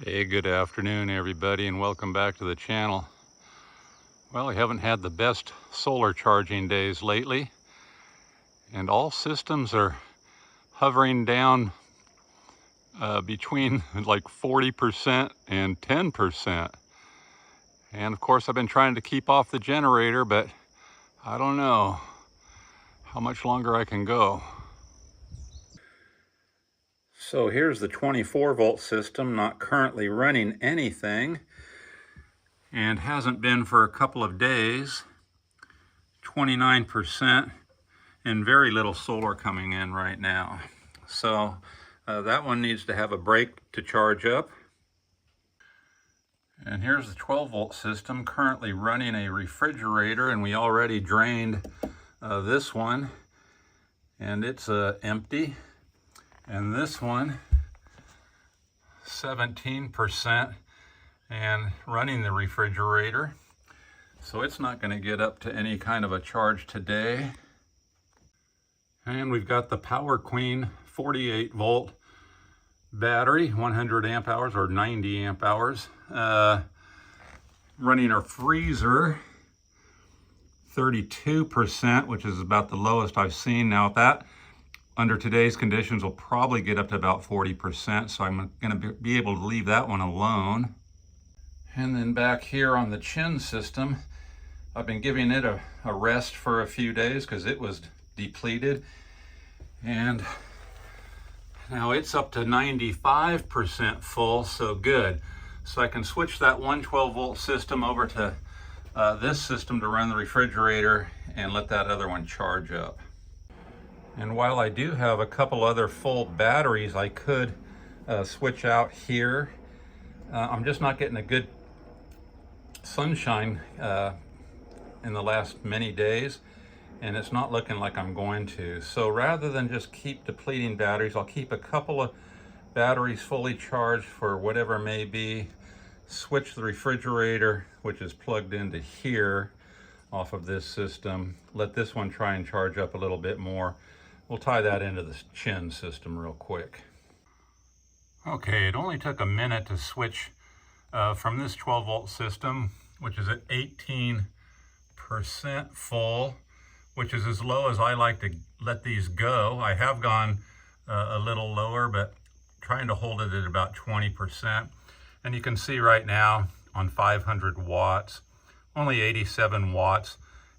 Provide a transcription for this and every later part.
Hey, good afternoon everybody, and welcome back to the channel. Well, I haven't had the best solar charging days lately, and all systems are hovering down between like 40% and 10%. And of course I've been trying to keep off the generator, but I don't know how much longer I can go. So here's the 24-volt system, not currently running anything, and hasn't been for a couple of days. 29% and very little solar coming in right now. So that one needs to have a break to charge up. And here's the 12-volt system currently running a refrigerator, and we already drained this one, and it's empty. And this one, 17%, and running the refrigerator. So it's not going to get up to any kind of a charge today. And we've got the Power Queen 48-volt battery, 100 amp hours or 90 amp hours. Running our freezer, 32%, which is about the lowest I've seen. Now that, under today's conditions, will probably get up to about 40%, so I'm going to be able to leave that one alone. And then back here on the chin system, I've been giving it a rest for a few days because it was depleted, and now it's up to 95% full, so good. So I can switch that 112-volt system over to this system to run the refrigerator and let that other one charge up. And while I do have a couple other full batteries I could switch out here, I'm just not getting a good sunshine in the last many days, and it's not looking like I'm going to. So rather than just keep depleting batteries, I'll keep a couple of batteries fully charged for whatever may be, switch the refrigerator, which is plugged into here off of this system, let this one try and charge up a little bit more. We'll tie that into the chin system real quick. Okay, it only took a minute to switch from this 12-volt system, which is at 18% full, which is as low as I like to let these go. I have gone a little lower, but trying to hold it at about 20%. And you can see right now on 500 watts, only 87 watts.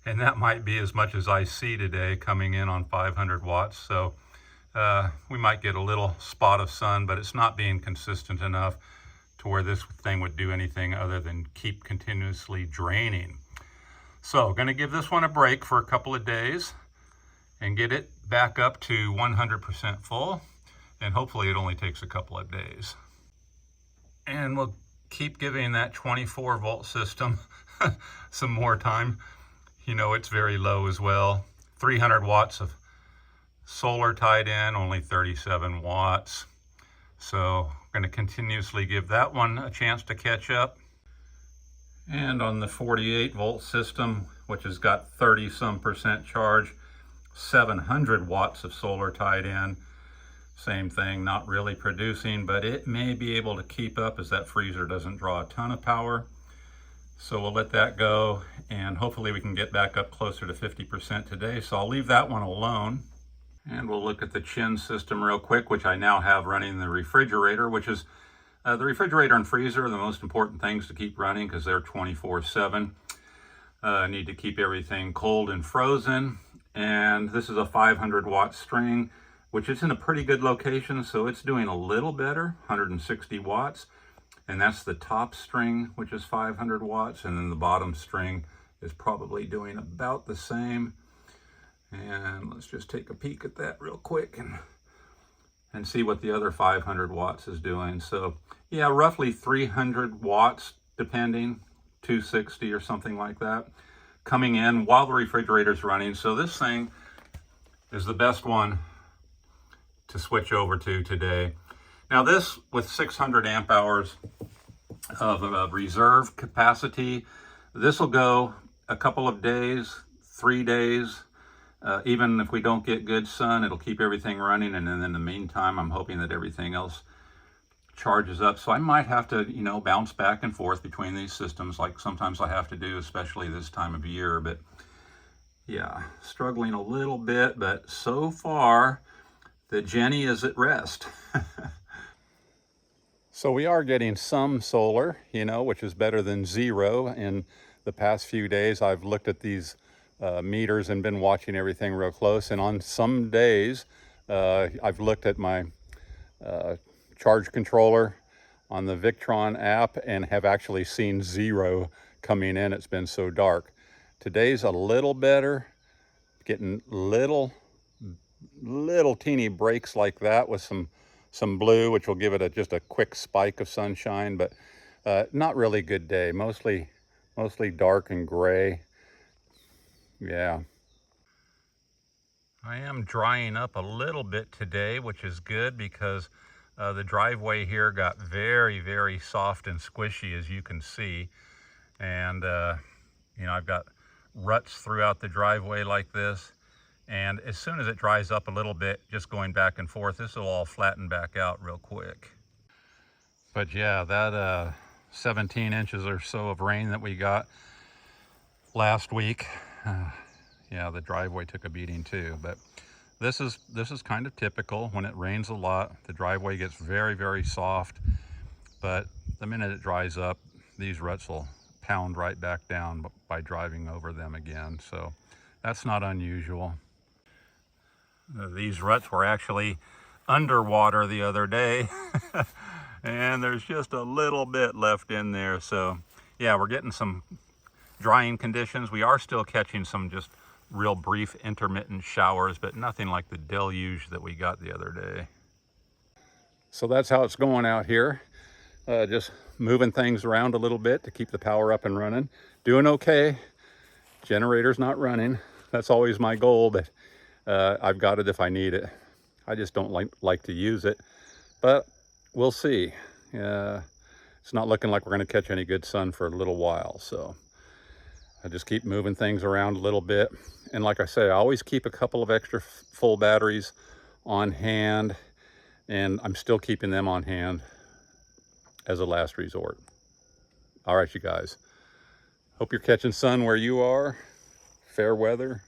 And that might be as much as I see today coming in on 500 watts. So we might get a little spot of sun, but it's not being consistent enough to where this thing would do anything other than keep continuously draining. So going to give this one a break for a couple of days and get it back up to 100% full. And hopefully it only takes a couple of days. And we'll keep giving that 24-volt system some more time. You know, it's very low as well. 300 watts of solar tied in, only 37 watts. So I'm going to continuously give that one a chance to catch up. And on the 48-volt system, which has got 30-some% charge, 700 watts of solar tied in. Same thing, not really producing, but it may be able to keep up as that freezer doesn't draw a ton of power. So we'll let that go, and hopefully we can get back up closer to 50% today. So I'll leave that one alone. And we'll look at the chin system real quick, which I now have running the refrigerator, which is the refrigerator and freezer are the most important things to keep running because they're 24/7. Need to keep everything cold and frozen. And this is a 500 watt string, which is in a pretty good location, so it's doing a little better, 160 watts. And that's the top string, which is 500 watts, and then the bottom string is probably doing about the same. And let's just take a peek at that real quick and see what the other 500 watts is doing. So yeah, roughly 300 watts, depending, 260 or something like that, coming in while the refrigerator's running. So this thing is the best one to switch over to today. Now this, with 600 amp hours of reserve capacity, this will go a couple of days, 3 days. Even if we don't get good sun, it'll keep everything running. And then in the meantime, I'm hoping that everything else charges up. So I might have to, you know, bounce back and forth between these systems like sometimes I have to do, especially this time of year. But yeah, struggling a little bit, but so far the Genny is at rest. So we are getting some solar, you know, which is better than zero. In the past few days, I've looked at these meters and been watching everything real close. And on some days, I've looked at my charge controller on the Victron app and have actually seen zero coming in. It's been so dark. Today's a little better, getting little teeny breaks like that with some blue, which will give it just a quick spike of sunshine, but not really good day. Mostly dark and gray. Yeah. I am drying up a little bit today, which is good because the driveway here got very soft and squishy, as you can see. And you know, I've got ruts throughout the driveway like this. And as soon as it dries up a little bit, just going back and forth, this will all flatten back out real quick. But yeah, that 17 inches or so of rain that we got last week, yeah, the driveway took a beating too. But this is kind of typical. When it rains a lot, the driveway gets very soft. But the minute it dries up, these ruts will pound right back down by driving over them again. So that's not unusual. These ruts were actually underwater the other day and there's just a little bit left in there. So yeah, we're getting some drying conditions. We are still catching some just real brief intermittent showers, but nothing like the deluge that we got the other day. So that's how it's going out here. Just moving things around a little bit to keep the power up and running. Doing okay. Generator's not running. That's always my goal, but I've got it if I need it. I just don't like to use it, but we'll see. It's not looking like we're going to catch any good sun for a little while, so I just keep moving things around a little bit. And like I say, I always keep a couple of extra full batteries on hand, and I'm still keeping them on hand as a last resort. All right, you guys. Hope you're catching sun where you are. Fair weather.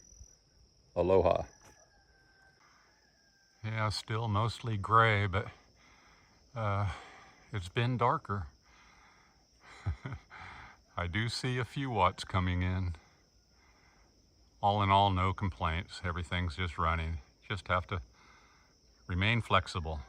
Aloha. Yeah, still mostly gray, but it's been darker. I do see a few watts coming in. All in all, no complaints. Everything's just running. Just have to remain flexible.